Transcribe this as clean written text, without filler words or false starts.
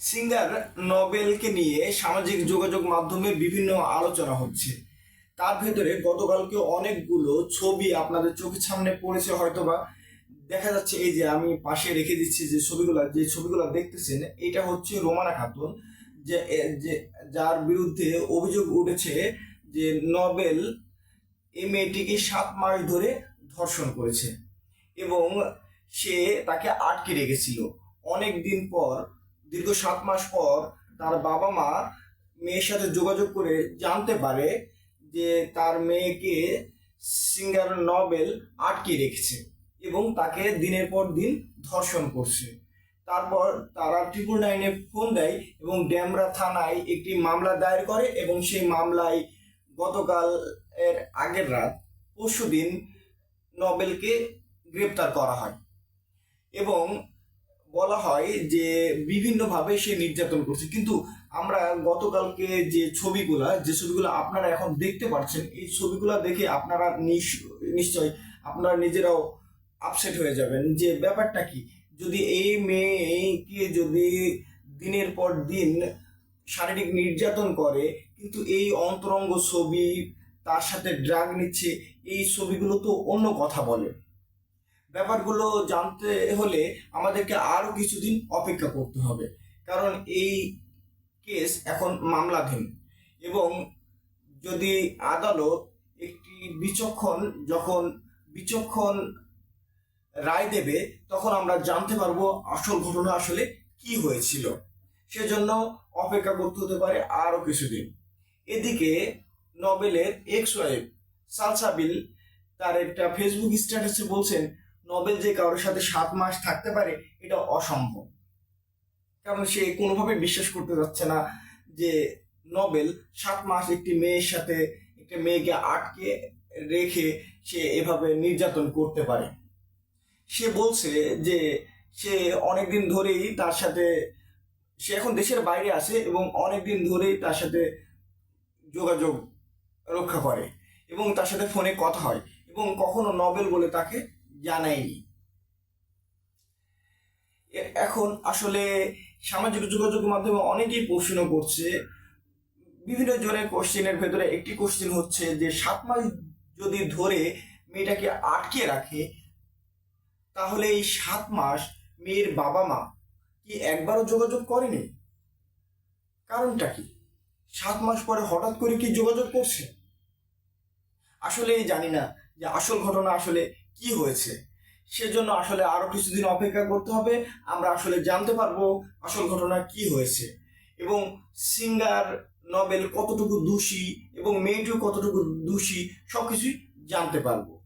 Singer নোবেলকে নিয়ে সামাজিক যোগাযোগ মাধ্যমে বিভিন্ন আলোচনা হচ্ছে। তার ভেতরে গতকালকে অনেকগুলো ছবি আপনাদের চোখের সামনে পড়েছে হয়তোবা। দেখা যাচ্ছে, এই যে আমি পাশে রেখে দিচ্ছি যে ছবিগুলো দেখতেছেন, এটা হচ্ছে রোমানা খাতুন, যে যে যার বিরুদ্ধে অভিযোগ উঠেছে যে নোবেল এই মেয়েটিকে 7 মাস ধরে ধর্ষণ করেছে এবং সে তাকে আটকে রেখেছিল। অনেক দিন পর, দীর্ঘ 7 মাস পর, তার বাবা মা মেয়ের সাথে যোগাযোগ করে জানতে পারে যে তার মেয়েকে সিঙ্গার নোবেল আটকে রেখেছে এবং তাকে দিনের পর দিন ধর্ষণ করছে। তারপর তারা 999-এ ফোন দেয় এবং ডেমরা থানায় একটি মামলা দায়ের করে এবং সেই মামলায় গতকাল এর আগের রাত পরশুদিন নোবেলকে গ্রেপ্তার করা হয় এবং বলা হয় যে বিভিন্নভাবে সে নির্যাতন করছে। কিন্তু আমরা গতকালকে যে ছবিগুলো আপনারা এখন দেখতে পাচ্ছেন, এই ছবিগুলো দেখে আপনারা নিশ্চয় আপনারা নিজেরাও আপসেট হয়ে যাবেন যে ব্যাপারটা কি। যদি এই মেয়েকে যদি দিনের পর দিন শারীরিক নির্যাতন করে, কিন্তু এই অন্তরঙ্গ ছবি, তার সাথে ড্রাগ নিচ্ছে, এই ছবিগুলো তো অন্য কথা বলে। ব্যাপারগুলো জানতে হলে আমাদেরকে আরো কিছুদিন অপেক্ষা করতে হবে, কারণ এই কেস এখন মামলাধীন এবং যদি আদালত একটি বিচক্ষণ রায় দেবে, তখন আমরা জানতে পারবো আসল ঘটনা আসলে কি হয়েছিল। সেজন্য অপেক্ষা করতে হতে পারে আরো কিছুদিন। এদিকে নোবেলের এক্স ওয়াইফ সালসাবিল তার একটা ফেসবুক স্ট্যাটাসে বলছেন, নোবেল যে কারোর সাথে 7 মাস থাকতে পারে এটা অসম্ভব। কারণ সে কোনোভাবে বিশ্বাস করতে যাচ্ছে না যে নোবেল 7 মাস একটা মেয়েকে আটকে রেখে সে এভাবে নির্যাতন করতে পারে। সে বলছে যে সে অনেকদিন ধরেই তার সাথে, সে এখন দেশের বাইরে আছে এবং অনেকদিন ধরেই তার সাথে যোগাযোগ রক্ষা করে এবং তার সাথে ফোনে কথা হয় এবং কখনো নোবেল বলে তাকে জানায়নি। এখন আসলে সামাজিক যোগাযোগ মাধ্যমে অনেকেই প্রশ্ন করছে। বিভিন্ন জনের কোশ্চেনের ভেতরে একটি কোশ্চেন হচ্ছে যে 7 মাস যদি ধরে মেয়েটাকে আটকে রাখে, তাহলে এই 7 মাস মেয়ের বাবা মা কি একবারও যোগাযোগ করেনি? কারণটা কি? 7 মাস পরে হঠাৎ করে কি যোগাযোগ করছে? আসলে জানি না যে আসল ঘটনা আসলে কি হয়েছে। সেজন্য আসলে আরো কিছুদিন অপেক্ষা করতে হবে। আমরা আসলে জানতে পারবো আসল ঘটনা কি হয়েছে এবং সিঙ্গার নোবেল কতটুকু দোষী এবং মেয়েটিও কতটুকু দোষী, সবকিছুই জানতে পারবো।